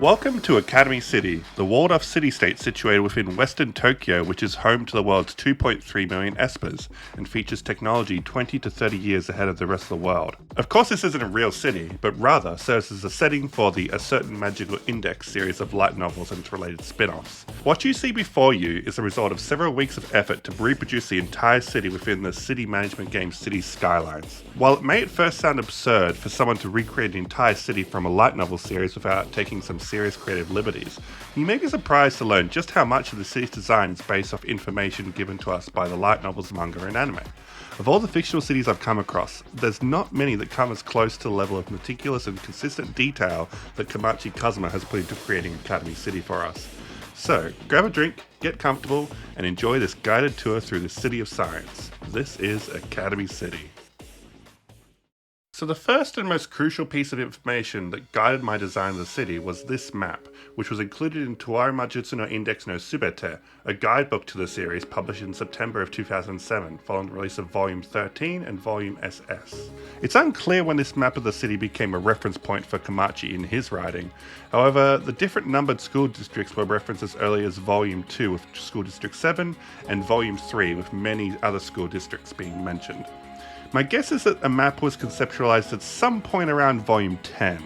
Welcome to Academy City, the walled-off city-state situated within western Tokyo, which is home to the world's 2.3 million espers, and features technology 20 to 30 years ahead of the rest of the world. Of course this isn't a real city, but rather serves as a setting for the A Certain Magical Index series of light novels and its related spin-offs. What you see before you is the result of several weeks of effort to reproduce the entire city within the city management game Cities Skylines. While it may at first sound absurd for someone to recreate the entire city from a light novel series without taking some serious creative liberties, you may be surprised to learn just how much of the city's design is based off information given to us by the light novels, manga, and anime. Of all the fictional cities I've come across, there's not many that come as close to the level of meticulous and consistent detail that Komachi Kazuma has put into creating Academy City for us. So, grab a drink, get comfortable, and enjoy this guided tour through the City of Science. This is Academy City. So the first and most crucial piece of information that guided my design of the city was this map, which was included in Towaru Majutsu no Index no Subete, a guidebook to the series published in September of 2007, following the release of Volume 13 and Volume SS. It's unclear when this map of the city became a reference point for Komachi in his writing. However, the different numbered school districts were referenced as early as Volume 2 with School District 7, and Volume 3 with many other school districts being mentioned. My guess is that a map was conceptualized at some point around Volume 10,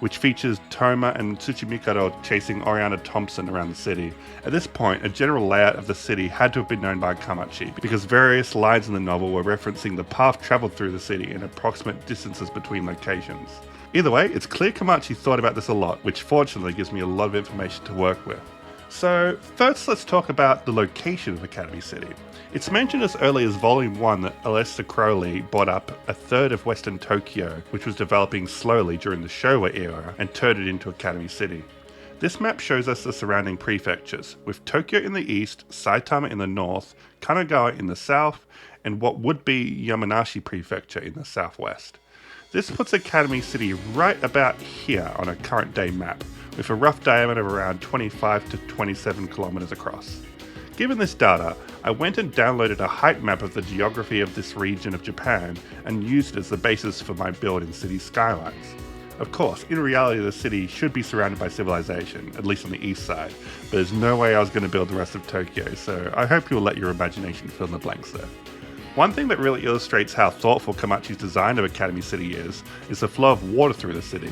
which features Toma and Tsuchimikado chasing Oriana Thompson around the city. At this point, a general layout of the city had to have been known by Komachi, because various lines in the novel were referencing the path traveled through the city and approximate distances between locations. Either way, it's clear Komachi thought about this a lot, which fortunately gives me a lot of information to work with. So, first let's talk about the location of Academy City. It's mentioned as early as Volume 1 that Aleister Crowley bought up a third of Western Tokyo, which was developing slowly during the Showa era, and turned it into Academy City. This map shows us the surrounding prefectures, with Tokyo in the east, Saitama in the north, Kanagawa in the south, and what would be Yamanashi Prefecture in the southwest. This puts Academy City right about here on a current day map, with a rough diameter of around 25 to 27 kilometers across. Given this data, I went and downloaded a height map of the geography of this region of Japan and used it as the basis for my build in Cities Skylines. Of course, in reality the city should be surrounded by civilization, at least on the east side, but there's no way I was going to build the rest of Tokyo, so I hope you'll let your imagination fill in the blanks there. One thing that really illustrates how thoughtful Komachi's design of Academy City is the flow of water through the city.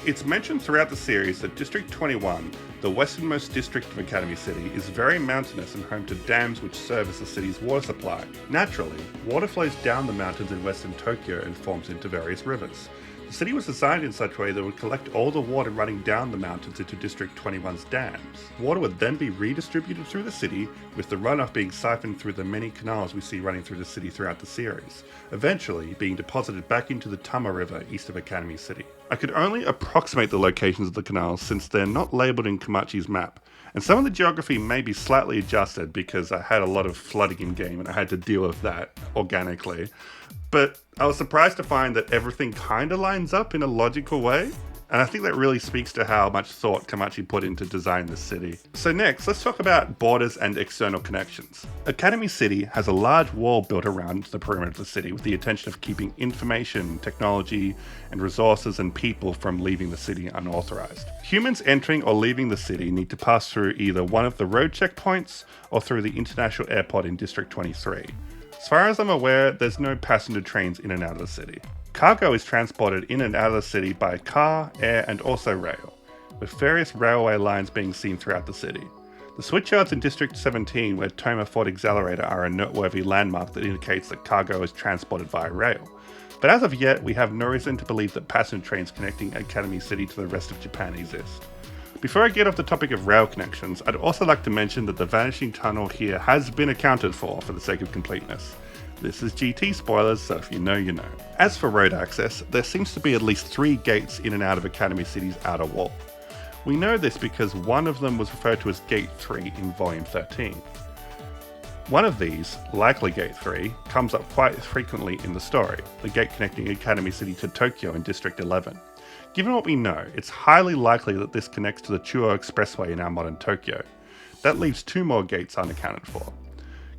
It's mentioned throughout the series that District 21, the westernmost district of Academy City, is very mountainous and home to dams which serve as the city's water supply. Naturally, water flows down the mountains in western Tokyo and forms into various rivers. The city was designed in such a way that it would collect all the water running down the mountains into District 21's dams. Water would then be redistributed through the city, with the runoff being siphoned through the many canals we see running through the city throughout the series, eventually being deposited back into the Tama River east of Academy City. I could only approximate the locations of the canals since they're not labelled in Komachi's map, and some of the geography may be slightly adjusted because I had a lot of flooding in game and I had to deal with that organically. But I was surprised to find that everything kinda lines up in a logical way, and I think that really speaks to how much thought Komachi put into designing the city. So next, let's talk about borders and external connections. Academy City has a large wall built around the perimeter of the city with the intention of keeping information, technology, and resources and people from leaving the city unauthorized. Humans entering or leaving the city need to pass through either one of the road checkpoints or through the international airport in District 23. As far as I'm aware, there's no passenger trains in and out of the city. Cargo is transported in and out of the city by car, air, and also rail, with various railway lines being seen throughout the city. The switchyards in District 17 where Toma Ford Accelerator are a noteworthy landmark that indicates that cargo is transported via rail. But as of yet, we have no reason to believe that passenger trains connecting Academy City to the rest of Japan exist. Before I get off the topic of rail connections, I'd also like to mention that the vanishing tunnel here has been accounted for the sake of completeness. This is GT spoilers, so if you know, you know. As for road access, there seems to be at least 3 gates in and out of Academy City's outer wall. We know this because one of them was referred to as Gate 3 in Volume 13. One of these, likely Gate 3, comes up quite frequently in the story, the gate connecting Academy City to Tokyo in District 11. Given what we know, it's highly likely that this connects to the Chuo Expressway in our modern Tokyo. That leaves 2 more gates unaccounted for.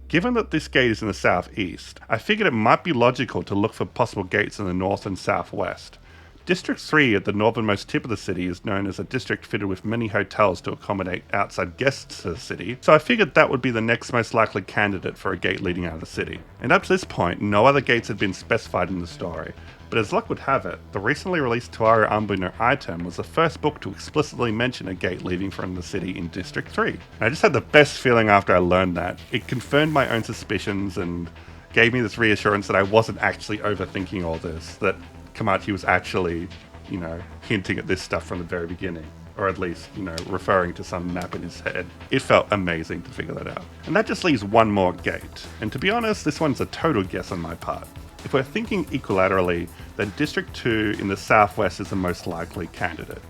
Given that this gate is in the southeast, I figured it might be logical to look for possible gates in the north and southwest. District 3 at the northernmost tip of the city is known as a district fitted with many hotels to accommodate outside guests to the city, so I figured that would be the next most likely candidate for a gate leading out of the city. And up to this point, no other gates had been specified in the story, but as luck would have it, the recently released Tuaru Umbuno item was the first book to explicitly mention a gate leading from the city in District 3. And I just had the best feeling after I learned that. It confirmed my own suspicions and gave me this reassurance that I wasn't actually overthinking all this, that Komachi was actually, hinting at this stuff from the very beginning. Or at least, referring to some map in his head. It felt amazing to figure that out. And that just leaves one more gate. And to be honest, this one's a total guess on my part. If we're thinking equilaterally, then District 2 in the southwest is the most likely candidate.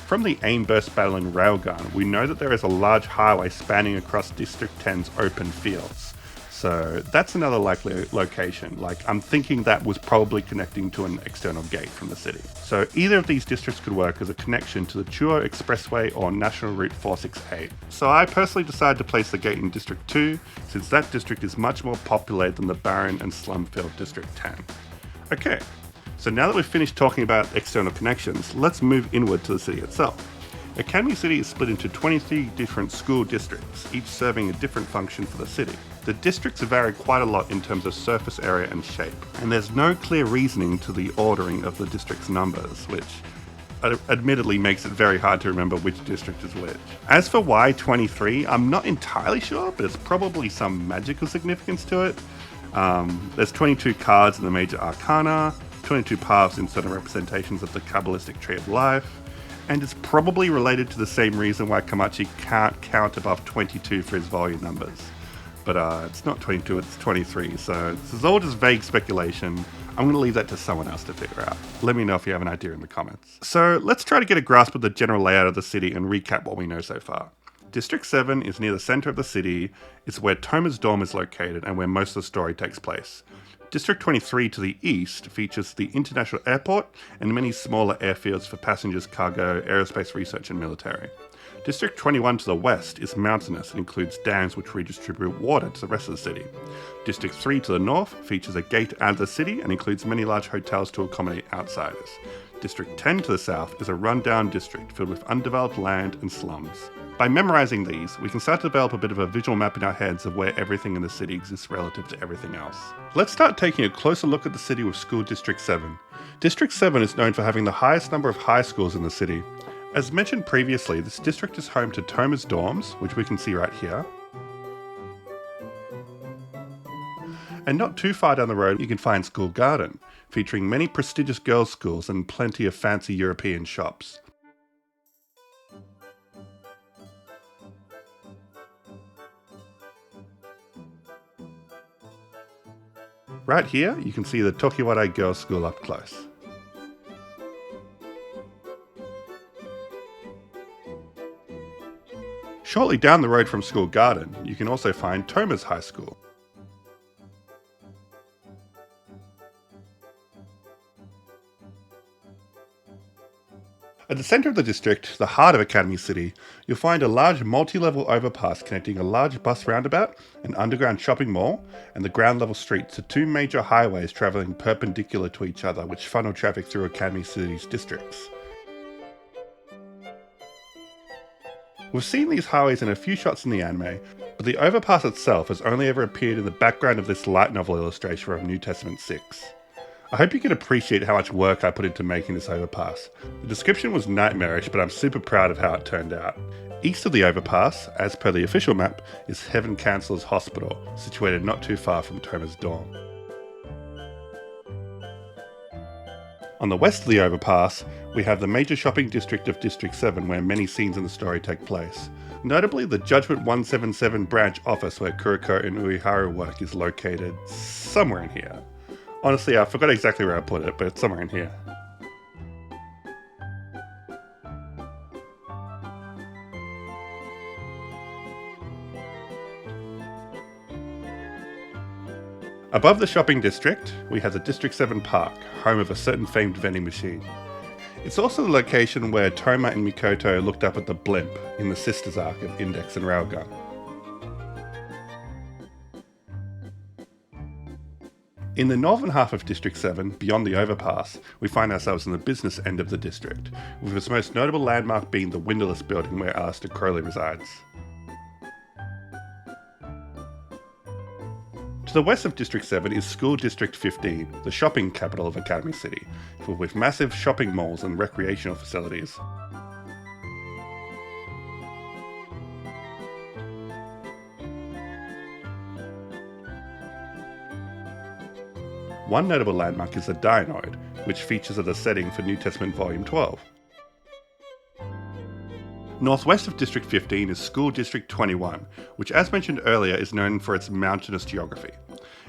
From the aim-burst battling railgun, we know that there is a large highway spanning across District 10's open fields. So that's another likely location. I'm thinking that was probably connecting to an external gate from the city. So either of these districts could work as a connection to the Chuo Expressway or National Route 468. So I personally decided to place the gate in District 2, since that district is much more populated than the barren and slum-filled District 10. Okay, so now that we've finished talking about external connections, let's move inward to the city itself. Academy City is split into 23 different school districts, each serving a different function for the city. The districts vary quite a lot in terms of surface area and shape, and there's no clear reasoning to the ordering of the district's numbers, which admittedly makes it very hard to remember which district is which. As for why 23, I'm not entirely sure, but it's probably some magical significance to it. There's 22 cards in the major arcana, 22 paths in certain representations of the Kabbalistic Tree of Life, and it's probably related to the same reason why Komachi can't count above 22 for his volume numbers. But it's not 22, it's 23, so this is all just vague speculation. I'm going to leave that to someone else to figure out. Let me know if you have an idea in the comments. So let's try to get a grasp of the general layout of the city and recap what we know so far. District 7 is near the center of the city. It's where Toma's dorm is located and where most of the story takes place. District 23 to the east features the international airport and many smaller airfields for passengers, cargo, aerospace research and military. District 21 to the west is mountainous and includes dams which redistribute water to the rest of the city. District 3 to the north features a gate out of the city and includes many large hotels to accommodate outsiders. District 10 to the south is a rundown district filled with undeveloped land and slums. By memorizing these, we can start to develop a bit of a visual map in our heads of where everything in the city exists relative to everything else. Let's start taking a closer look at the city with School District 7. District 7 is known for having the highest number of high schools in the city. As mentioned previously, this district is home to Toma's dorms, which we can see right here. And not too far down the road, you can find School Garden, featuring many prestigious girls' schools and plenty of fancy European shops. Right here, you can see the Tokiwara Girls' School up close. Shortly down the road from School Garden, you can also find Toma's High School. At the centre of the district, the heart of Academy City, you'll find a large multi-level overpass connecting a large bus roundabout, an underground shopping mall, and the ground level streets to two major highways travelling perpendicular to each other which funnel traffic through Academy City's districts. We've seen these highways in a few shots in the anime, but the overpass itself has only ever appeared in the background of this light novel illustration from New Testament 6. I hope you can appreciate how much work I put into making this overpass. The description was nightmarish, but I'm super proud of how it turned out. East of the overpass, as per the official map, is Heaven Council's Hospital, situated not too far from Toma's dorm. On the west of the overpass, we have the major shopping district of District 7 where many scenes in the story take place. Notably, the Judgment 177 branch office where Kuriko and Ueharu work is located somewhere in here. Honestly, I forgot exactly where I put it, but it's somewhere in here. Above the shopping district, we have the District 7 Park, home of a certain famed vending machine. It's also the location where Toma and Mikoto looked up at the blimp in the Sisters arc of Index and Railgun. In the northern half of District 7, beyond the overpass, we find ourselves in the business end of the district, with its most notable landmark being the windowless building where Aleister Crowley resides. To the west of District 7 is School District 15, the shopping capital of Academy City, filled with massive shopping malls and recreational facilities. One notable landmark is the Dianoid, which features as a setting for New Testament Volume 12. Northwest of District 15 is School District 21, which as mentioned earlier is known for its mountainous geography.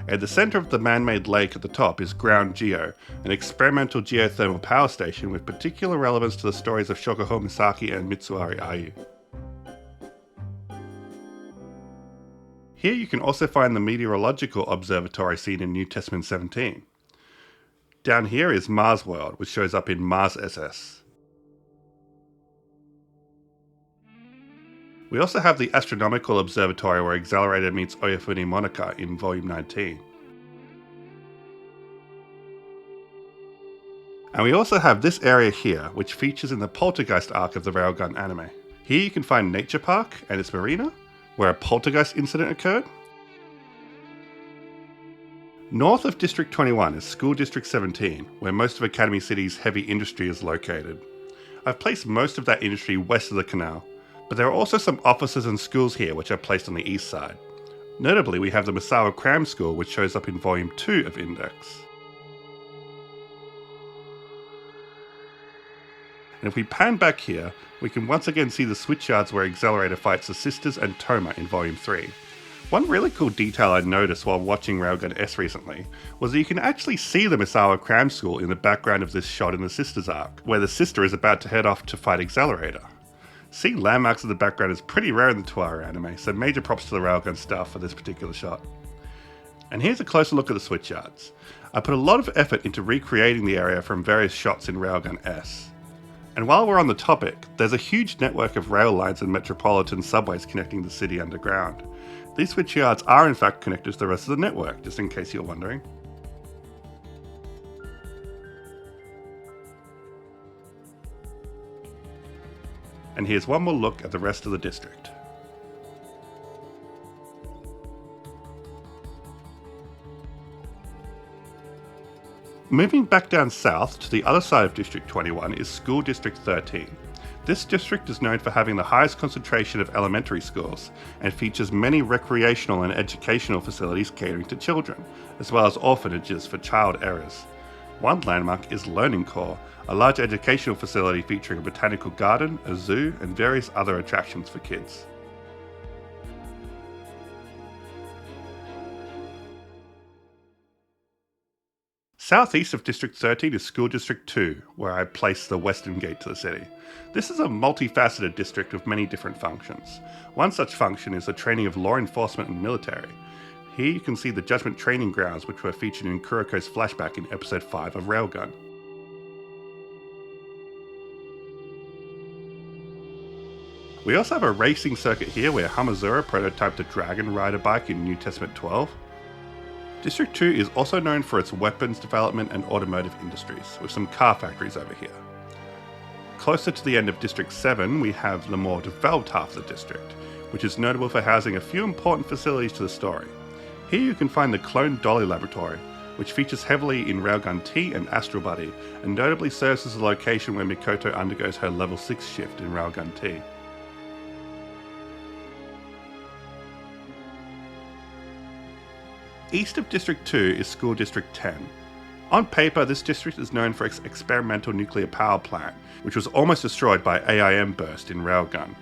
At the centre of the man-made lake at the top is Ground Geo, an experimental geothermal power station with particular relevance to the stories of Shokuho Misaki and Mitsuari Ayu. Here you can also find the meteorological observatory seen in New Testament 17. Down here is Mars World, which shows up in Mars SS. We also have the astronomical observatory where Accelerator meets Oyafune Monica in Volume 19. And we also have this area here, which features in the Poltergeist arc of the Railgun anime. Here you can find Nature Park and its marina, where a poltergeist incident occurred. North of District 21 is School District 17, where most of Academy City's heavy industry is located. I've placed most of that industry west of the canal, but there are also some offices and schools here which are placed on the east side. Notably, we have the Misawa Cram School, which shows up in Volume 2 of Index. And if we pan back here, we can once again see the switchyards where Accelerator fights the Sisters and Toma in Volume 3. One really cool detail I noticed while watching Railgun S recently was that you can actually see the Misawa Cram School in the background of this shot in the Sisters arc, where the sister is about to head off to fight Accelerator. Seeing landmarks in the background is pretty rare in the Tuara anime, so major props to the Railgun staff for this particular shot. And here's a closer look at the switchyards. I put a lot of effort into recreating the area from various shots in Railgun S. And while we're on the topic, there's a huge network of rail lines and metropolitan subways connecting the city underground. These switchyards are in fact connected to the rest of the network, just in case you're wondering. And here's one more look at the rest of the district. Moving back down south to the other side of District 21 is School District 13. This district is known for having the highest concentration of elementary schools and features many recreational and educational facilities catering to children, as well as orphanages for child errors. One landmark is Learning Core, a large educational facility featuring a botanical garden, a zoo, and various other attractions for kids. Southeast of District 13 is School District 2, where I place the western gate to the city. This is a multifaceted district with many different functions. One such function is the training of law enforcement and military. Here you can see the Judgment Training Grounds, which were featured in Kuroko's flashback in Episode 5 of Railgun. We also have a racing circuit here where Hamazura prototyped a Dragon Rider bike in New Testament 12. District 2 is also known for its weapons development and automotive industries, with some car factories over here. Closer to the end of District 7, we have the more developed half of the district, which is notable for housing a few important facilities to the story. Here you can find the Clone Dolly Laboratory, which features heavily in Railgun T and Astral Buddy, and notably serves as the location where Mikoto undergoes her level 6 shift in Railgun T. East of District 2 is School District 10. On paper, this district is known for its experimental nuclear power plant, which was almost destroyed by AIM burst in Railgun.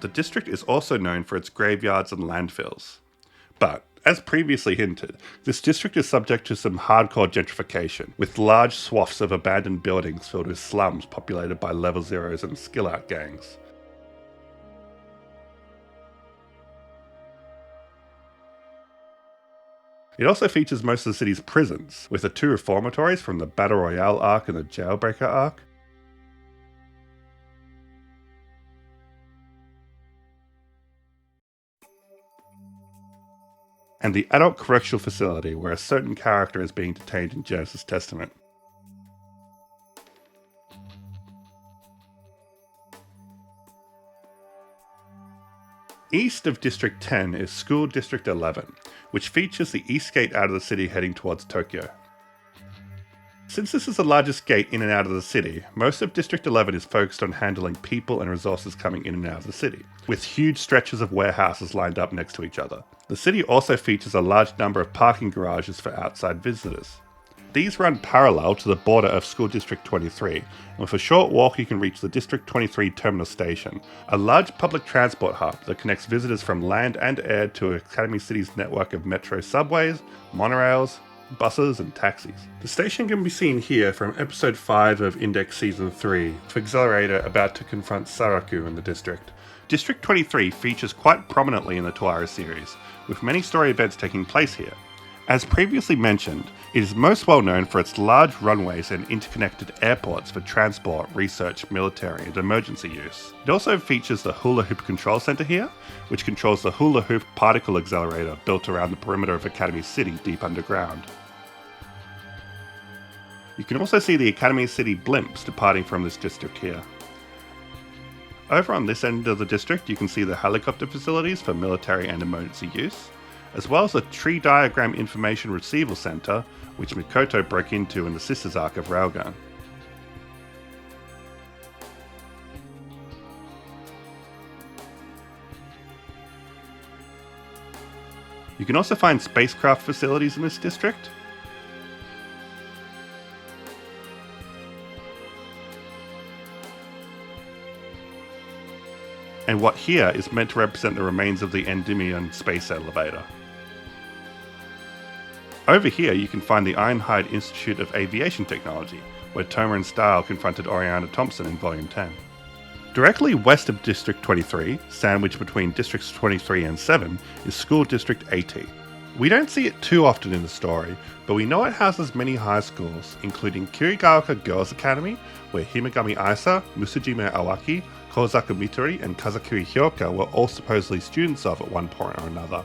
The district is also known for its graveyards and landfills. But, as previously hinted, this district is subject to some hardcore gentrification, with large swaths of abandoned buildings filled with slums populated by level zeros and skill out gangs. It also features most of the city's prisons, with the 2 reformatories from the Battle Royale arc and the Jailbreaker arc. and the adult correctional facility where a certain character is being detained in Genesis Testament. East of District 10 is School District 11, which features the east gate out of the city heading towards Tokyo. Since this is the largest gate in and out of the city, most of District 11 is focused on handling people and resources coming in and out of the city, with huge stretches of warehouses lined up next to each other. The city also features a large number of parking garages for outside visitors. These run parallel to the border of School District 23, and with a short walk you can reach the District 23 Terminal Station, a large public transport hub that connects visitors from land and air to Academy City's network of metro subways, monorails, buses and taxis. The station can be seen here from episode 5 of Index Season 3, with Accelerator about to confront Saraku in the district. District 23 features quite prominently in the Tuara series, with many story events taking place here. As previously mentioned, it is most well known for its large runways and interconnected airports for transport, research, military and emergency use. It also features the Hula Hoop Control Center here, which controls the Hula Hoop Particle Accelerator built around the perimeter of Academy City deep underground. You can also see the Academy City blimps departing from this district here. Over on this end of the district you can see the helicopter facilities for military and emergency use, as well as the Tree Diagram Information Retrieval Center, which Mikoto broke into in the Sisters arc of Railgun. You can also find spacecraft facilities in this district. And what here is meant to represent the remains of the Endymion space elevator. Over here you can find the Ironhide Institute of Aviation Technology, where Toma and Style confronted Oriana Thompson in Volume 10. Directly west of District 23, sandwiched between Districts 23 and 7, is School District 80. We don't see it too often in the story, but we know it houses many high schools, including Kirigaoka Girls Academy, where Himegami Aisa, Musujime Awaki, Kozaku Mitori and Kazakuri Hyoka were all supposedly students of at one point or another,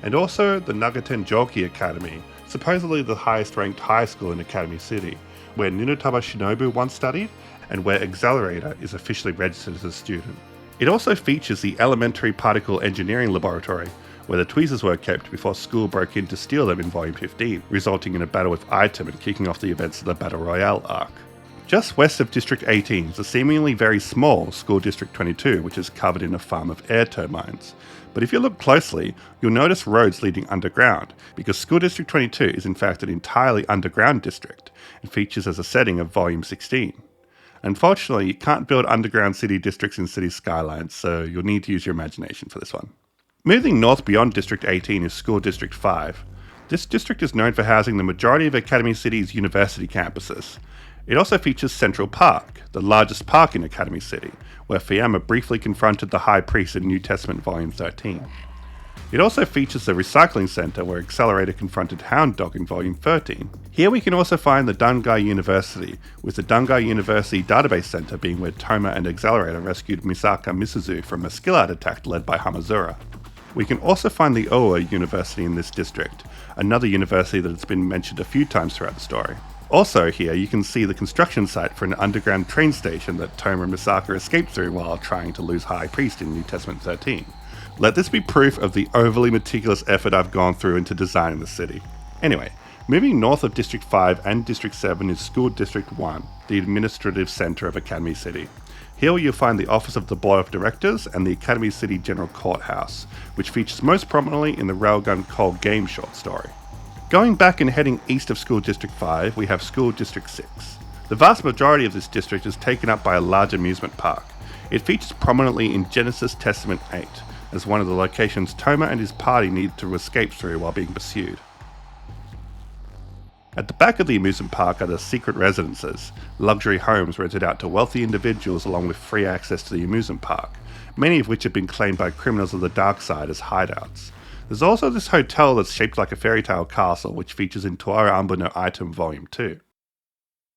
and also the Nagaten Joki Academy, supposedly the highest ranked high school in Academy City, where Ninotaba Shinobu once studied, and where Accelerator is officially registered as a student. It also features the Elementary Particle Engineering Laboratory, where the tweezers were kept before school broke in to steal them in Volume 15, resulting in a battle with Item and kicking off the events of the Battle Royale arc. Just west of District 18 is a seemingly very small School District 22, which is covered in a farm of air turbines. But if you look closely, you'll notice roads leading underground, because School District 22 is in fact an entirely underground district, and features as a setting of Volume 16. Unfortunately, you can't build underground city districts in Cities Skylines, so you'll need to use your imagination for this one. Moving north beyond District 18 is School District 5. This district is known for housing the majority of Academy City's university campuses. It also features Central Park, the largest park in Academy City, where Fiamma briefly confronted the High Priest in New Testament Volume 13. It also features the Recycling Center, where Accelerator confronted Hound Dog in Volume 13. Here we can also find the Dangai University, with the Dangai University Database Center being where Toma and Accelerator rescued Misaka Misuzu from a skill out attack led by Hamazura. We can also find the Oa University in this district, another university that has been mentioned a few times throughout the story. Also here you can see the construction site for an underground train station that Toma and Misaka escaped through while trying to lose High Priest in New Testament 13. Let this be proof of the overly meticulous effort I've gone through into designing the city. Anyway, moving north of District 5 and District 7 is School District 1, the administrative centre of Academy City. Here you'll find the Office of the Board of Directors and the Academy City General Courthouse, which features most prominently in the Railgun Cold Game short story. Going back and heading east of School District 5, we have School District 6. The vast majority of this district is taken up by a large amusement park. It features prominently in Genesis Testament 8, as one of the locations Toma and his party need to escape through while being pursued. At the back of the amusement park are the secret residences, luxury homes rented out to wealthy individuals along with free access to the amusement park, many of which have been claimed by criminals of the dark side as hideouts. There's also this hotel that's shaped like a fairy tale castle, which features in Tuara Ambu no Item Volume 2.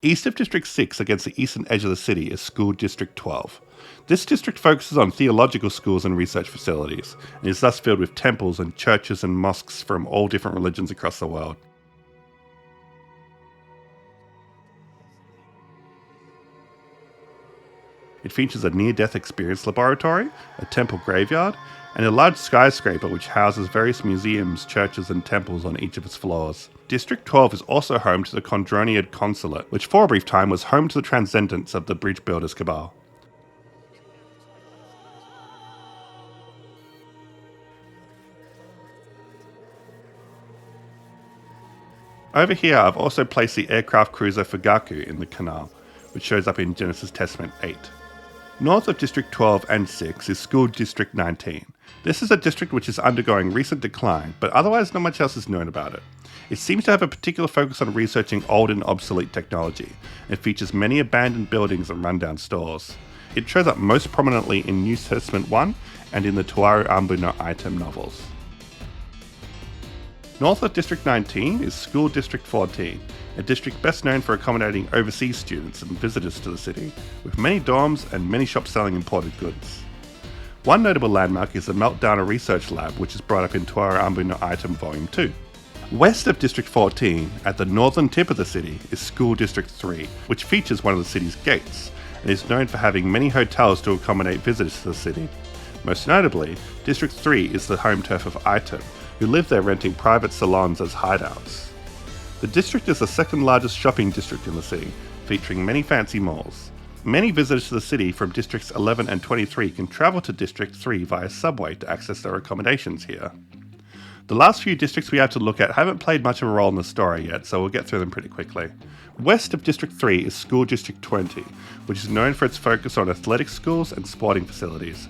East of District 6 against the eastern edge of the city is School District 12. This district focuses on theological schools and research facilities, and is thus filled with temples and churches and mosques from all different religions across the world. It features a near-death experience laboratory, a temple graveyard, and a large skyscraper which houses various museums, churches, and temples on each of its floors. District 12 is also home to the Condroniad Consulate, which for a brief time was home to the transcendence of the bridge builders cabal. Over here I've also placed the aircraft cruiser Fugaku in the canal, which shows up in Genesis Testament 8. North of District 12 and 6 is School District 19. This is a district which is undergoing recent decline, but otherwise not much else is known about it. It seems to have a particular focus on researching old and obsolete technology, and features many abandoned buildings and rundown stores. It shows up most prominently in New Testament 1 and in the Tuaru Ambu no Item novels. North of District 19 is School District 14, a district best known for accommodating overseas students and visitors to the city, with many dorms and many shops selling imported goods. One notable landmark is the Meltdowner Research Lab, which is brought up in Tuaru Ambu no Item Volume 2. West of District 14, at the northern tip of the city, is School District 3, which features one of the city's gates, and is known for having many hotels to accommodate visitors to the city. Most notably, District 3 is the home turf of Item, who live there renting private salons as hideouts. The district is the second largest shopping district in the city, featuring many fancy malls. Many visitors to the city from Districts 11 and 23 can travel to District 3 via subway to access their accommodations here. The last few districts we have to look at haven't played much of a role in the story yet, so we'll get through them pretty quickly. West of District 3 is School District 20, which is known for its focus on athletic schools and sporting facilities.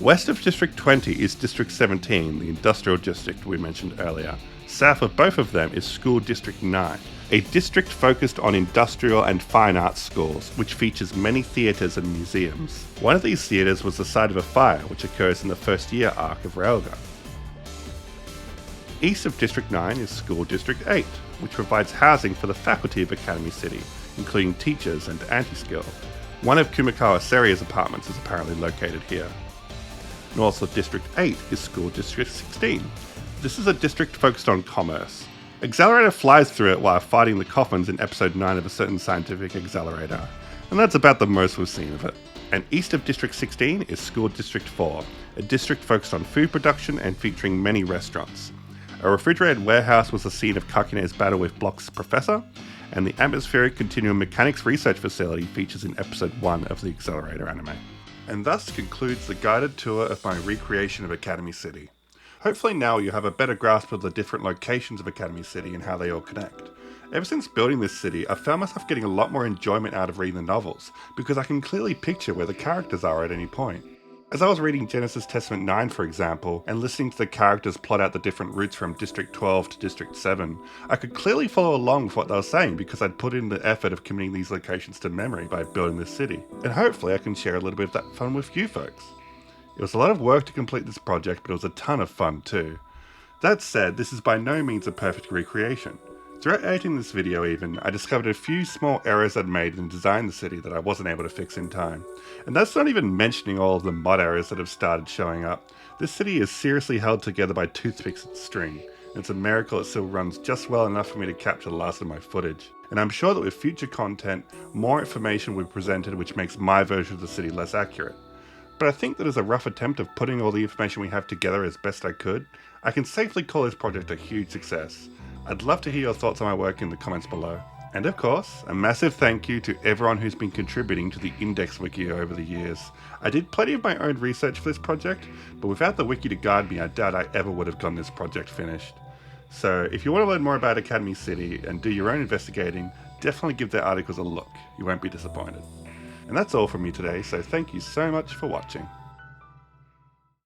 West of District 20 is District 17, the industrial district we mentioned earlier. South of both of them is School District 9, a district focused on industrial and fine arts schools, which features many theatres and museums. One of these theatres was the site of a fire which occurs in the first year arc of Railgun. East of District 9 is School District 8, which provides housing for the faculty of Academy City, including teachers and anti-skill. One of Kumikawa Seria's apartments is apparently located here. North of District 8 is School District 16. This is a district focused on commerce. Accelerator flies through it while fighting the coffins in episode 9 of a certain scientific accelerator, and that's about the most we've seen of it. And east of District 16 is School District 4, a district focused on food production and featuring many restaurants. A refrigerated warehouse was the scene of Kakine's battle with Block's professor, and the Atmospheric Continuum Mechanics Research Facility features in episode 1 of the Accelerator anime. And thus concludes the guided tour of my recreation of Academy City. Hopefully now you have a better grasp of the different locations of Academy City and how they all connect. Ever since building this city, I've found myself getting a lot more enjoyment out of reading the novels, because I can clearly picture where the characters are at any point. As I was reading Genesis Testament 9 for example, and listening to the characters plot out the different routes from District 12 to District 7, I could clearly follow along with what they were saying because I'd put in the effort of committing these locations to memory by building this city. And hopefully I can share a little bit of that fun with you folks. It was a lot of work to complete this project, but it was a ton of fun too. That said, this is by no means a perfect recreation. Throughout editing this video even, I discovered a few small errors I'd made in designing the city that I wasn't able to fix in time. And that's not even mentioning all of the mod errors that have started showing up. This city is seriously held together by toothpicks and string, and it's a miracle it still runs just well enough for me to capture the last of my footage. And I'm sure that with future content, more information will be presented which makes my version of the city less accurate. But I think that as a rough attempt of putting all the information we have together as best I could, I can safely call this project a huge success. I'd love to hear your thoughts on my work in the comments below. And of course, a massive thank you to everyone who's been contributing to the Index Wiki over the years. I did plenty of my own research for this project, but without the wiki to guide me, I doubt I ever would have gotten this project finished. So if you want to learn more about Academy City and do your own investigating, definitely give their articles a look. You won't be disappointed. And that's all from me today, so thank you so much for watching.